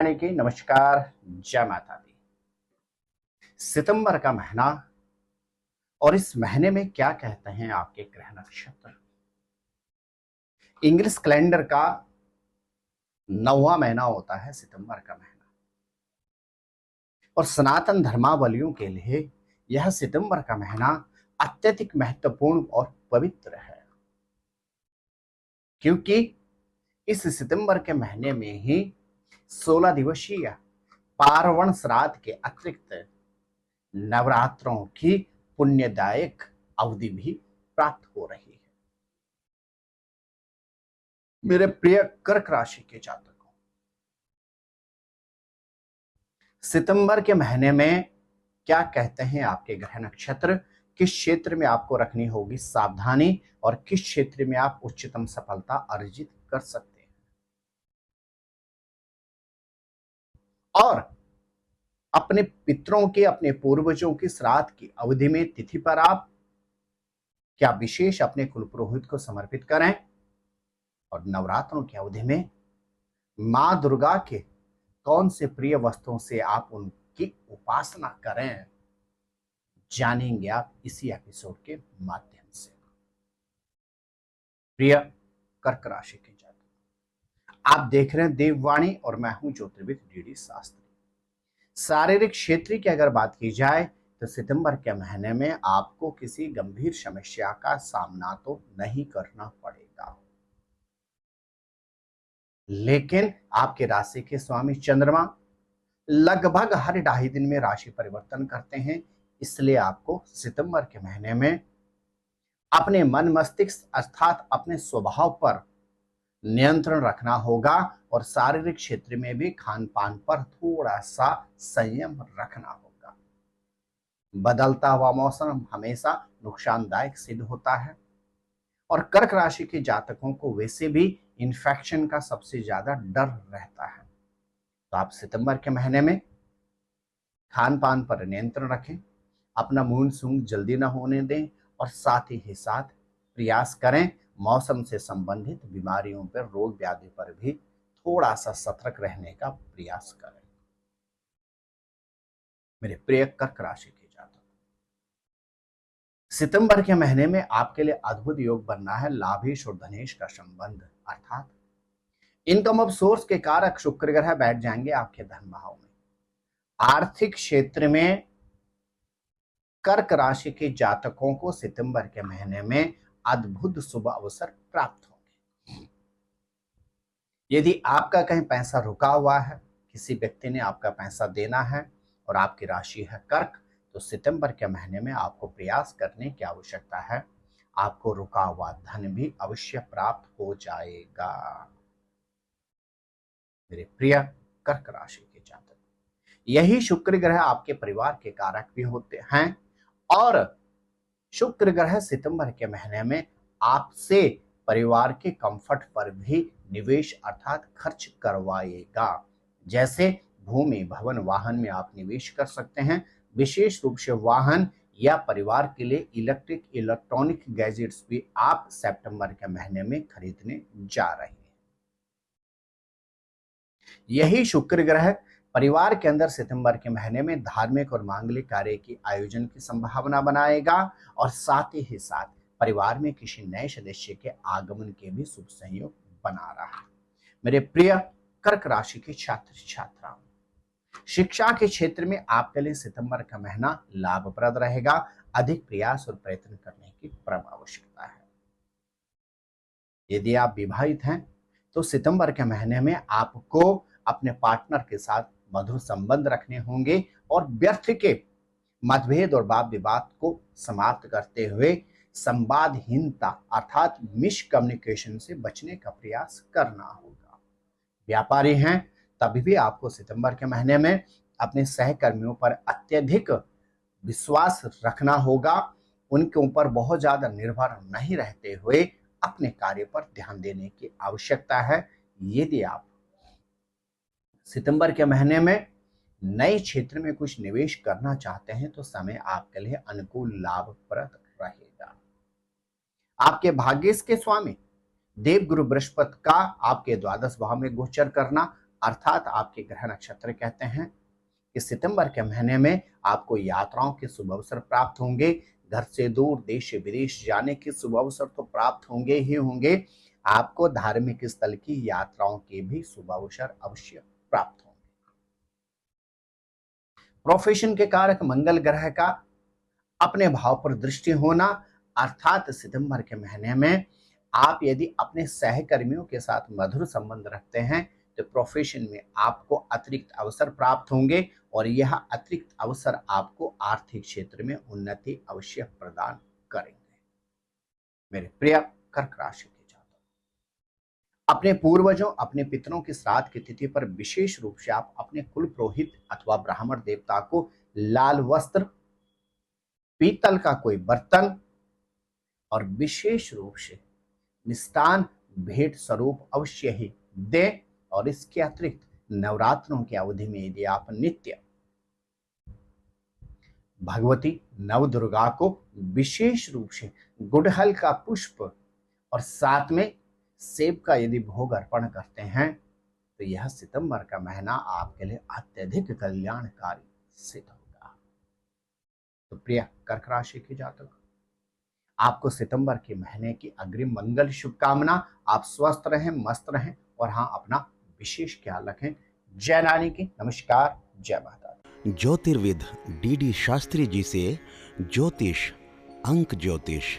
वाणी की नमस्कार, जय माता दी। सितंबर का महीना और इस महीने में क्या कहते हैं आपके ग्रह नक्षत्र। इंग्लिश कैलेंडर का 9वां महीना होता है सितंबर का महीना, और सनातन धर्मावलंबियों के लिए यह सितंबर का महीना अत्यधिक महत्वपूर्ण और पवित्र है, क्योंकि इस सितंबर के महीने में ही 16 दिवसीय पार्वण श्राद्ध के अतिरिक्त नवरात्रों की पुण्यदायक अवधि भी प्राप्त हो रही है। मेरे प्रिय कर्क राशि के जातकों, सितंबर के महीने में क्या कहते हैं आपके ग्रह नक्षत्र, किस क्षेत्र में आपको रखनी होगी सावधानी और किस क्षेत्र में आप उच्चतम सफलता अर्जित कर सकते हैं, और अपने पितरों के, अपने पूर्वजों की श्राद्ध की अवधि में तिथि पर आप क्या विशेष अपने कुल पुरोहित को समर्पित करें, और नवरात्रों की अवधि में मां दुर्गा के कौन से प्रिय वस्तुओं से आप उनकी उपासना करें, जानेंगे आप इसी एपिसोड के माध्यम से। प्रिय कर्क राशि के जातक, आप देख रहे हैं देववाणी और मैं हूं ज्योतिर्विद डीडी शास्त्री। शारीरिक क्षेत्र की अगर बात की जाए तो सितंबर के महीने में आपको किसी गंभीर समस्या का सामना तो नहीं करना पड़ेगा, लेकिन आपके राशि के स्वामी चंद्रमा लगभग हर 2.5 दिन में राशि परिवर्तन करते हैं, इसलिए आपको सितंबर के महीने में अपने मन मस्तिष्क अर्थात अपने स्वभाव पर नियंत्रण रखना होगा, और शारीरिक क्षेत्र में भी खान पान पर थोड़ा सा संयम रखना होगा। बदलता हुआ मौसम हमेशा नुकसानदायक सिद्ध होता है, और कर्क राशि के जातकों को वैसे भी इन्फेक्शन का सबसे ज्यादा डर रहता है। तो आप सितंबर के महीने में खान पान पर नियंत्रण रखें, अपना मूड सूंग जल्दी ना होने दें, और साथ ही साथ प्रयास करें मौसम से संबंधित बीमारियों पर, रोग व्याधि पर भी थोड़ा सा सतर्क रहने का प्रयास करें। मेरे प्रिय कर्क राशि के जातक, सितंबर के महीने में आपके लिए अद्भुत योग बनना है लाभेश और धनेश का संबंध, अर्थात इनकम ऑफ सोर्स के कारक शुक्र ग्रह बैठ जाएंगे आपके धन भाव में। आर्थिक क्षेत्र में कर्क राशि के जातकों को सितंबर के महीने में अद्भुत शुभ अवसर प्राप्त होंगे। यदि आपका कहीं पैसा रुका हुआ है, किसी व्यक्ति ने आपका पैसा देना है और आपकी राशि है कर्क, तो सितंबर के महीने में आपको प्रयास करने की आवश्यकता है, आपको रुका हुआ धन भी अवश्य प्राप्त हो जाएगा। मेरे प्रिय कर्क राशि के जातक, यही शुक्र ग्रह आपके परिवार के कारक भी होते हैं, और शुक्र ग्रह सितंबर के महीने में आपसे परिवार के कंफर्ट पर भी निवेश अर्थात खर्च करवाएगा। जैसे भूमि, भवन, वाहन में आप निवेश कर सकते हैं, विशेष रूप से वाहन या परिवार के लिए इलेक्ट्रॉनिक गैजेट्स भी आप सितंबर के महीने में खरीदने जा रहे हैं। यही शुक्र ग्रह परिवार के अंदर सितंबर के महीने में धार्मिक और मांगलिक कार्य की आयोजन की संभावना बनाएगा, और साथ ही साथ परिवार में किसी नए सदस्य के आगमन के भी शुभ संयोग बना रहा है। मेरे प्रिय कर्क राशि के छात्र छात्राओं, शिक्षा के क्षेत्र में आपके लिए सितंबर का महीना लाभप्रद रहेगा। अधिक प्रयास और प्रयत्न करने की परम आवश्यकता है। यदि आप विवाहित हैं तो सितंबर के महीने में आपको अपने पार्टनर के साथ मधुर संबंध रखने होंगे, और व्यर्थ के मतभेद और वाद विवाद को समाप्त करते हुए संवादहीनता अर्थात मिसकम्युनिकेशन से बचने का प्रयास करना होगा। व्यापारी हैं तभी भी आपको सितंबर के महीने में अपने सहकर्मियों पर अत्यधिक विश्वास रखना होगा, उनके ऊपर बहुत ज्यादा निर्भर नहीं रहते हुए अपने कार्य पर ध्यान देने की आवश्यकता है। यदि आप सितंबर के महीने में नए क्षेत्र में कुछ निवेश करना चाहते हैं तो समय आपके लिए अनुकूल लाभप्रद रहेगा। आपके भाग्य के स्वामी देवगुरु बृहस्पति का आपके द्वादश भाव में गोचर करना अर्थात आपके ग्रह नक्षत्र कहते हैं कि सितंबर के महीने में आपको यात्राओं के शुभ अवसर प्राप्त होंगे। घर से दूर देश विदेश जाने के शुभ अवसर तो प्राप्त होंगे ही होंगे, आपको धार्मिक स्थल की यात्राओं के भी शुभ अवसर अवश्य प्राप्त होंगे। प्रोफेशन के कारक मंगल ग्रह का अपने भाव पर दृष्टि होना, अर्थात सितंबर के महीने में आप यदि अपने सहकर्मियों के साथ मधुर संबंध रखते हैं तो प्रोफेशन में आपको अतिरिक्त अवसर प्राप्त होंगे और यह अतिरिक्त अवसर आपको आर्थिक क्षेत्र में उन्नति अवश्य प्रदान करेंगे। मेरे प्रिय कर्क राशि के जातक, अपने पूर्वजों, अपने पितरों की श्राद्ध की तिथि पर विशेष रूप से आप अपने कुल पुरोहित अथवा ब्राह्मण देवता को लाल वस्त्र, पीतल का कोई बर्तन और विशेष रूप से मिष्टान भेंट स्वरूप अवश्य ही दें। और इसके अतिरिक्त नवरात्रों की अवधि में यदि आप नित्य भगवती नवदुर्गा को विशेष रूप से गुड़हल का पुष्प और साथ में सेब का यदि भोग अर्पण करते हैं तो यह सितंबर का महीना आपके लिए अत्यधिक कल्याणकारी सिद्ध होगा। तो प्रिय कर्क राशि के जातक, आपको सितंबर के महीने की अग्रिम मंगल शुभकामना। आप स्वस्थ रहें, मस्त रहें और हाँ, अपना विशेष ख्याल रखें। जय नानी की नमस्कार, जय माता। ज्योतिर्विद डीडी शास्त्री जी से ज्योतिष, अंक ज्योतिष,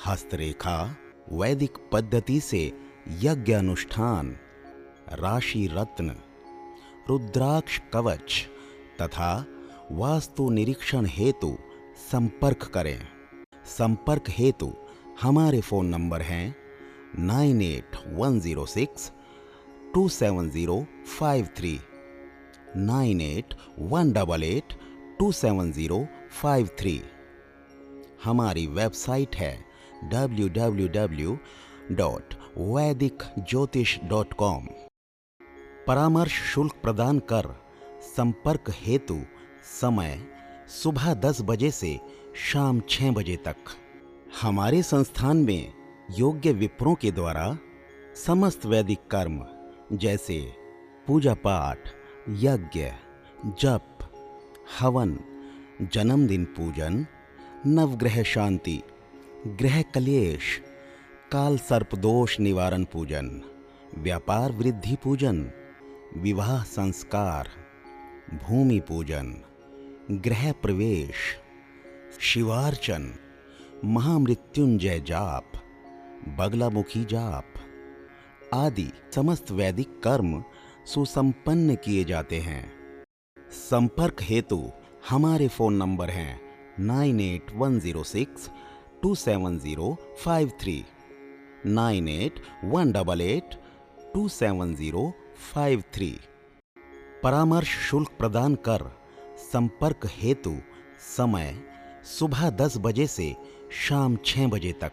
हस्तरेखा, वैदिक पद्धति से यज्ञ अनुष्ठान, राशि रत्न, रुद्राक्ष कवच तथा वास्तु निरीक्षण हेतु संपर्क करें। संपर्क हेतु हमारे फोन नंबर हैं 9810627053, 9818827053। हमारी वेबसाइट है www.vedicjyotish.com। परामर्श शुल्क प्रदान कर संपर्क हेतु समय सुबह 10 बजे से शाम 6 बजे तक। हमारे संस्थान में योग्य विप्रों के द्वारा समस्त वैदिक कर्म जैसे पूजा पाठ, यज्ञ, जप, हवन, जन्मदिन पूजन, नवग्रह शांति, ग्रह कलेश, काल सर्प दोष निवारण पूजन, व्यापार वृद्धि पूजन, विवाह संस्कार, भूमि पूजन, गृह प्रवेश, शिवार्चन, महामृत्युंजय जाप, बगलामुखी जाप आदि समस्त वैदिक कर्म सुसंपन्न किए जाते हैं। संपर्क हेतु हमारे फोन नंबर हैं 9810627053, 9818827053। परामर्श शुल्क प्रदान कर संपर्क हेतु समय सुबह 10 बजे से शाम 6 बजे तक।